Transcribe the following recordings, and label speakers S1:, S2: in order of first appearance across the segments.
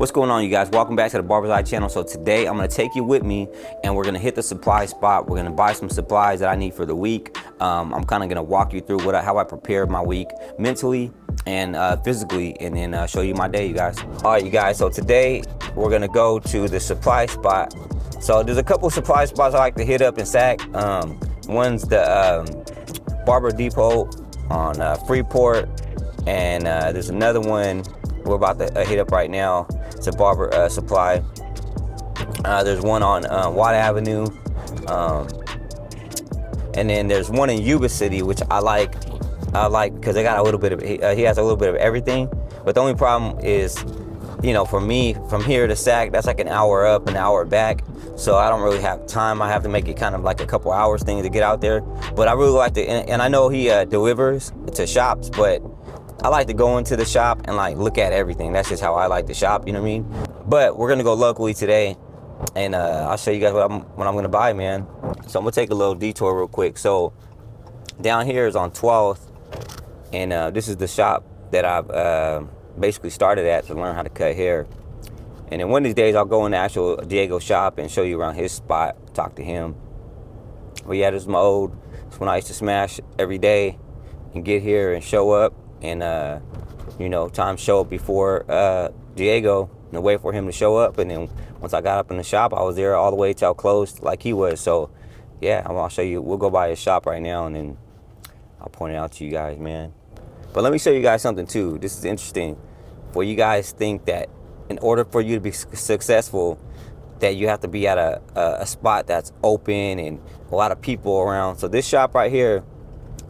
S1: What's going on, you guys? Welcome back to the Barber's Eye channel. So today I'm going to take you with me and we're going to hit the supply spot. We're going to buy some supplies that I need for the week. I'm kind of going to walk you through how I prepared my week mentally and physically, and then show you my day, you guys. All right, you guys, so today we're going to go to the supply spot. So there's a couple of supply spots I like to hit up in Sac. One's the Barber Depot on Freeport, and there's another one we're about to hit up right now. It's a barber supply. There's one on Watt Avenue, and then there's one in Yuba City, which I like because they got a little bit of, he has a little bit of everything. But the only problem is, you know, for me, from here to Sac, that's like an hour up, an hour back. So I don't really have time. I have to make it kind of like a couple hours thing to get out there. But I really like to, and I know he delivers to shops, but I like to go into the shop and like look at everything. That's just how I like to shop, you know what I mean? But we're gonna go locally today, and I'll show you guys what I'm gonna buy, man. So I'm gonna take a little detour real quick. So down here is on 12th, and this is the shop that I've basically started at to learn how to cut hair. And then one of these days I'll go in the actual Diego shop and show you around his spot, talk to him. But yeah, this is my old, it's when I used to smash every day and get here and show up. And you know, time show up before Diego and wait for him to show up. And then once I got up in the shop, I was there all the way till closed like he was. So yeah, I'll show you. We'll go by his shop right now, and then I'll point it out to you guys, man. But let me show you guys something too. This is interesting. For you guys think that in order for you to be successful, that you have to be at a spot that's open and a lot of people around. So this shop right here,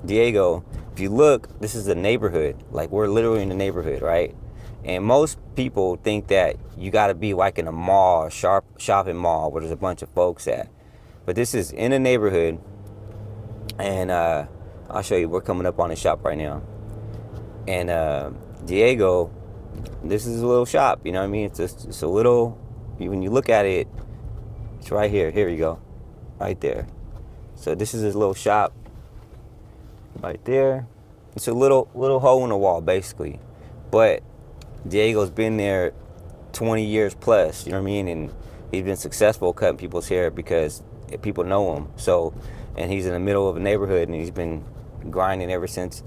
S1: Diego, if you look, this is a neighborhood. Like, we're literally in the neighborhood, right? And most people think that you got to be like in a mall, a shopping mall where there's a bunch of folks at. But this is in a neighborhood, and I'll show you. We're coming up on the shop right now. And Diego, this is a little shop, you know what I mean? It's a little, when you look at it, it's right here. Here you go, right there. So this is his little shop. Right there. It's a little hole in the wall, basically. But Diego's been there 20 years plus, you know what I mean? And he's been successful cutting people's hair because people know him. So, and he's in the middle of a neighborhood, and he's been grinding ever since.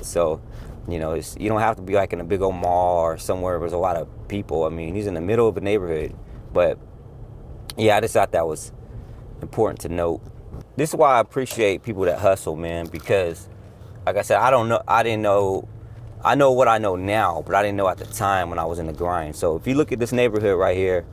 S1: So, you know, you don't have to be like in a big old mall or somewhere where there's a lot of people. I mean, he's in the middle of a neighborhood. But yeah, I just thought that was important to note. This is why I appreciate people that hustle, man, because like I said, I know what I know now, but I didn't know at the time when I was in the grind. So if you look at this neighborhood right here,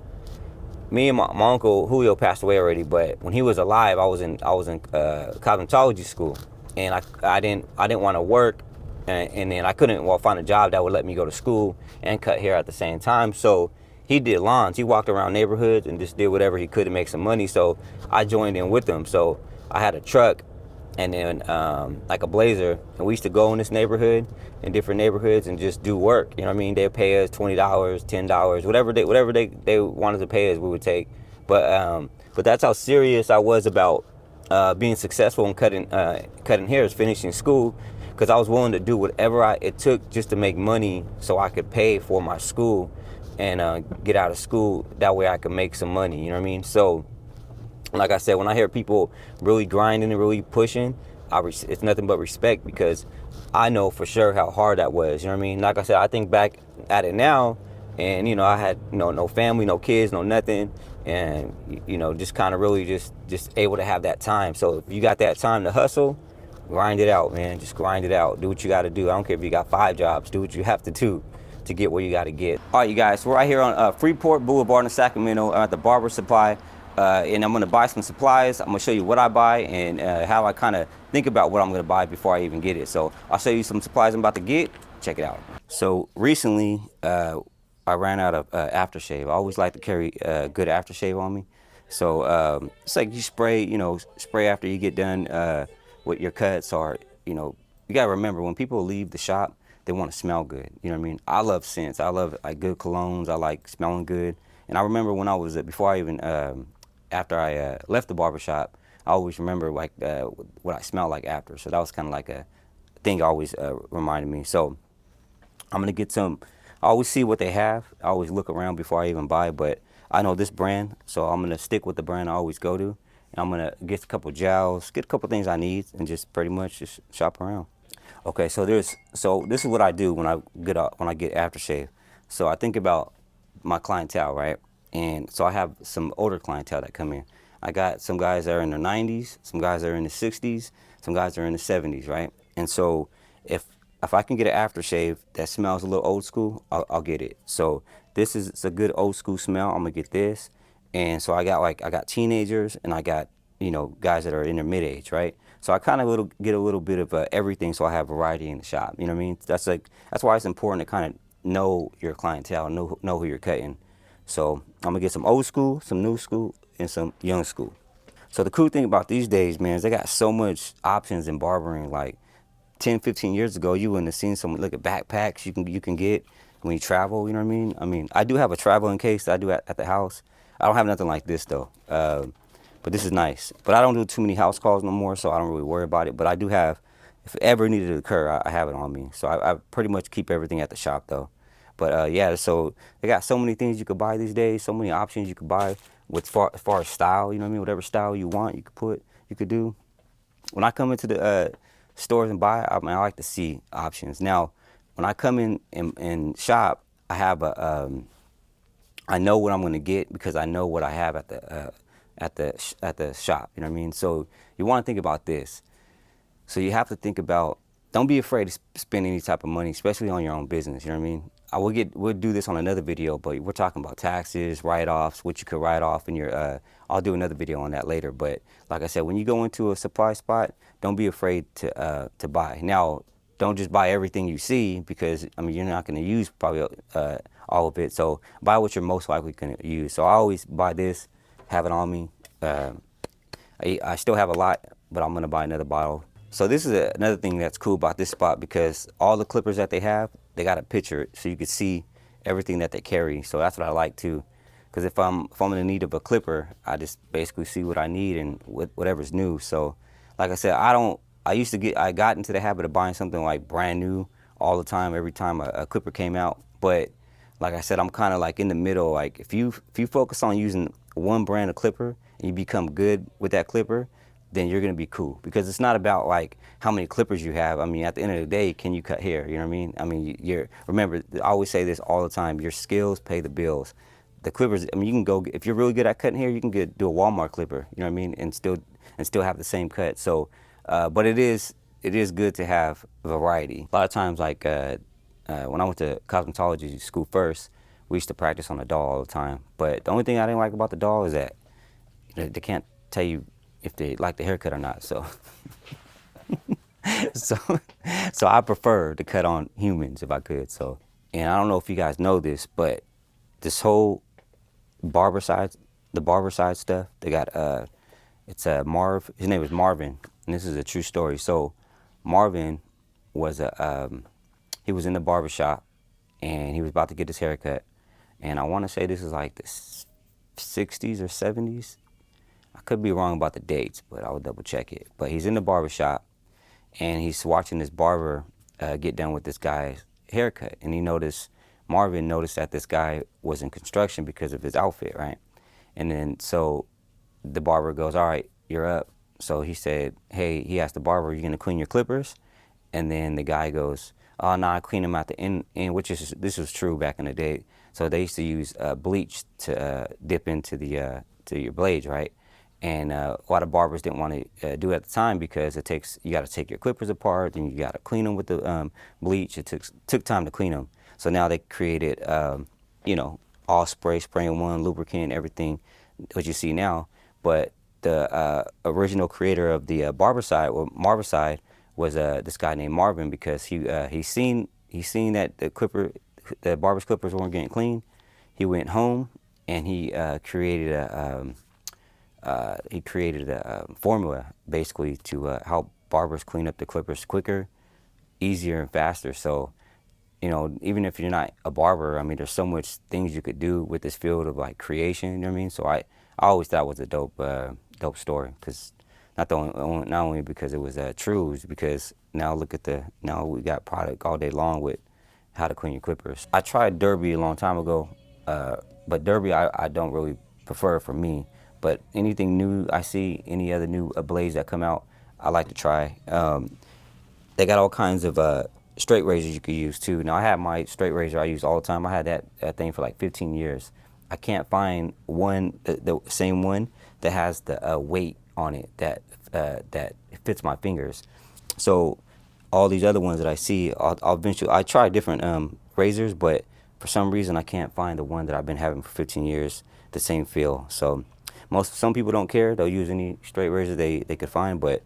S1: me and my uncle Julio passed away already, but when he was alive, I was in cosmetology school, and I didn't want to work, and then I couldn't find a job that would let me go to school and cut hair at the same time. So he did lawns. He walked around neighborhoods and just did whatever he could to make some money. So I joined in with him. So I had a truck, and then like a Blazer, and we used to go in this neighborhood, in different neighborhoods, and just do work. You know what I mean? They'd pay us $20, $10, whatever they wanted to pay us, we would take. But that's how serious I was about being successful in cutting hair, is finishing school, because I was willing to do whatever it took just to make money so I could pay for my school and get out of school. That way I could make some money, you know what I mean? So like I said, when I hear people really grinding and really pushing, it's nothing but respect, because I know for sure how hard that was, you know what I mean? Like I said, I think back at it now, and you know, I had no family, no kids, no nothing, and you know, just kind of really just able to have that time. So if you got that time to hustle, grind it out, man. Just grind it out. Do what you got to do. I don't care if you got 5 jobs. Do what you have to do to get where you got to get. All right, you guys, so we're right here on Freeport Boulevard in Sacramento at the Barber Supply, and I'm going to buy some supplies. I'm going to show you what I buy and how I kind of think about what I'm going to buy before I even get it. So I'll show you some supplies I'm about to get. Check it out. So recently, I ran out of aftershave. I always like to carry good aftershave on me. So it's like you spray after you get done with your cuts, or, you know, you got to remember, when people leave the shop, they want to smell good. You know what I mean? I love scents. I love like good colognes. I like smelling good. And I remember when I was, before I even, after I left the barbershop, I always remember like what I smelled like after. So that was kind of like a thing always reminded me. So I'm going to get some I always see what they have. I always look around before I even buy, but I know this brand, so I'm gonna stick with the brand I always go to. And I'm gonna get a couple gels, get a couple things I need, and just pretty much just shop around. Okay, so this is what I do when I get aftershave. So I think about my clientele, right? And so I have some older clientele that come in. I got some guys that are in their 90s, some guys that are in the 60s, some guys that are in the 70s, right? And so if I can get an aftershave that smells a little old school, I'll get it. So this is it's a good old school smell. I'm gonna get this. And so I got teenagers and I got guys that are in their mid age, right? So I kind of get a little bit of everything, so I have variety in the shop. You know what I mean? That's why it's important to kind of know your clientele, know who you're cutting. So I'm gonna get some old school, some new school, and some young school. So the cool thing about these days, man, is they got so much options in barbering. Like 10, 15 years ago, you wouldn't have seen some look at backpacks you can get when you travel. You know what I mean? I mean, I do have a traveling case that I do at the house. I don't have nothing like this though, but this is nice. But I don't do too many house calls no more, so I don't really worry about it. But I do have, if it ever needed to occur, I have it on me. So I pretty much keep everything at the shop though. But yeah, so they got so many things you could buy these days, so many options you could buy with as far as style. You know what I mean? Whatever style you want, you could do. When I come into the stores and buy, I mean, I like to see options. Now, when I come in and shop, I have I know what I'm going to get because I know what I have at the shop. You know what I mean? So you want to think about this. So you have to think about. Don't be afraid to spend any type of money, especially on your own business. You know what I mean? We'll do this on another video, but we're talking about taxes, write-offs, what you could write off in your. I'll do another video on that later. But like I said, when you go into a supply spot, don't be afraid to buy. Now, don't just buy everything you see because I mean you're not going to use probably all of it. So buy what you're most likely going to use. So I always buy this, have it on me. I still have a lot, but I'm going to buy another bottle. So this is another thing that's cool about this spot because all the clippers that they have, they got a picture so you can see everything that they carry. So that's what I like too. Because if I'm in need of a clipper, I just basically see what I need and whatever's new. So like I said, I got into the habit of buying something like brand new all the time, every time a clipper came out. But like I said, I'm kind of like in the middle. Like if you focus on using one brand of clipper and you become good with that clipper, then you're gonna be cool because it's not about like how many clippers you have. I mean, at the end of the day, can you cut hair? You know what I mean? I mean, remember, I always say this all the time. Your skills pay the bills. The clippers. I mean, you can go if you're really good at cutting hair, you can do a Walmart clipper. You know what I mean? And still have the same cut. So, but it is good to have variety. A lot of times, like when I went to cosmetology school first, we used to practice on a doll all the time. But the only thing I didn't like about the doll is that they can't tell you if they like the haircut or not. So, so I prefer to cut on humans if I could. So, and I don't know if you guys know this, but this whole the barber side stuff, they got it's Marv. His name is Marvin, and this is a true story. So, Marvin was he was in the barber shop, and he was about to get his haircut, and I want to say this is like the 60s or 70s. I could be wrong about the dates, but I will double check it. But he's in the barber shop, and he's watching this barber get done with this guy's haircut. And Marvin noticed that this guy was in construction because of his outfit, right? And then so the barber goes, all right, you're up. So he said, hey, he asked the barber, are you going to clean your clippers? And then the guy goes, oh, no, I clean them at the end, this was true back in the day. So they used to use bleach to dip into to your blades, right? And a lot of barbers didn't want to do it at the time because you got to take your clippers apart, then you got to clean them with the bleach. It took time to clean them. So now they created, all spray in one, lubricant, everything, what you see now. But the original creator of the barber side was this guy named Marvin because he seen that the barber's clippers weren't getting clean. He went home and he created a formula basically to help barbers clean up the clippers quicker, easier, and faster. So, even if you're not a barber, I mean, there's so much things you could do with this field of like creation. You know what I mean? So I always thought it was a dope story because not only because it was true, it was because now we got product all day long with how to clean your clippers. I tried Derby a long time ago, but Derby I don't really prefer for me. But anything new I see, any other new blades that come out, I like to try. They got all kinds of straight razors you could use too. Now I have my straight razor I use all the time. I had that thing for like 15 years. I can't find one, the same one that has the weight on it that fits my fingers. So all these other ones that I see, I'll eventually, I try different razors, but for some reason I can't find the one that I've been having for 15 years, the same feel. So some people don't care. They'll use any straight razor they could find, but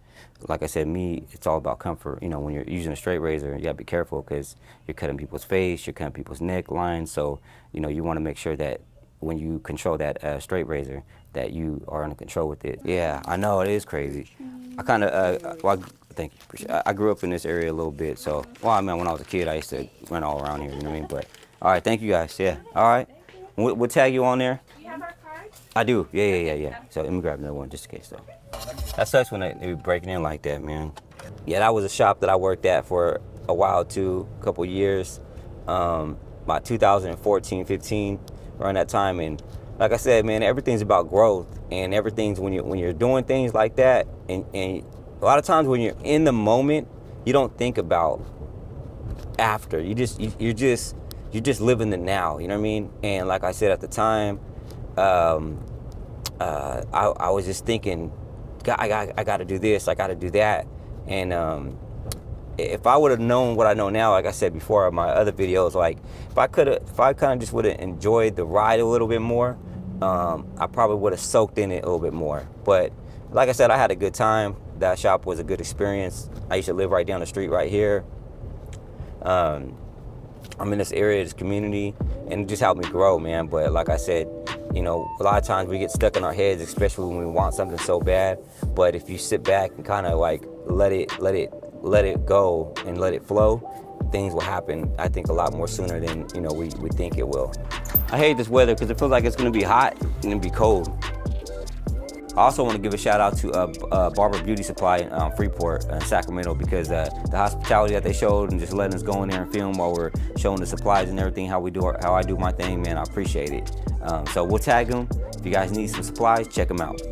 S1: like I said, me, it's all about comfort. You know, when you're using a straight razor, you gotta be careful because you're cutting people's face, you're cutting people's neck lines. So, you know, you wanna make sure that when you control that straight razor, that you are under control with it. Yeah, I know, it is crazy. I kind of, well, thank you. I grew up in this area a little bit, so, well, I mean, when I was a kid, I used to run all around here, you know what I mean? But, all right, thank you guys, yeah. All right, we'll tag you on there.
S2: Do you have our card?
S1: I do, yeah. So let me grab another one just in case, though. That sucks when they be breaking in like that, man. Yeah, that was a shop that I worked at for a while, too, a couple years. About 2014, 15, around that time, and like I said, man, everything's about growth, and everything's when you're doing things like that, and a lot of times when you're in the moment, you don't think about after. You're just living the now. You know what I mean? And like I said at the time, I was just thinking, I got to do this, I got to do that, and if I would have known what I know now, like I said before in my other videos, like if I kind of just would have enjoyed the ride a little bit more, I probably would have soaked in it a little bit more. But like I said, I had a good time. That shop was a good experience. I used to live right down the street right here. I'm in this area, this community, and it just helped me grow, man. But like I said, you know, a lot of times we get stuck in our heads, especially when we want something so bad. But if you sit back and kind of like let it go and let it flow, things will happen, I think, a lot more sooner than, you know, we think it will. I hate this weather because it feels like it's going to be hot and then be cold. I also want to give a shout out to Barber Beauty Supply in Freeport, Sacramento, because the hospitality that they showed and just letting us go in there and film while we're showing the supplies and everything, how I do my thing, man, I appreciate it. So we'll tag them. If you guys need some supplies, check them out.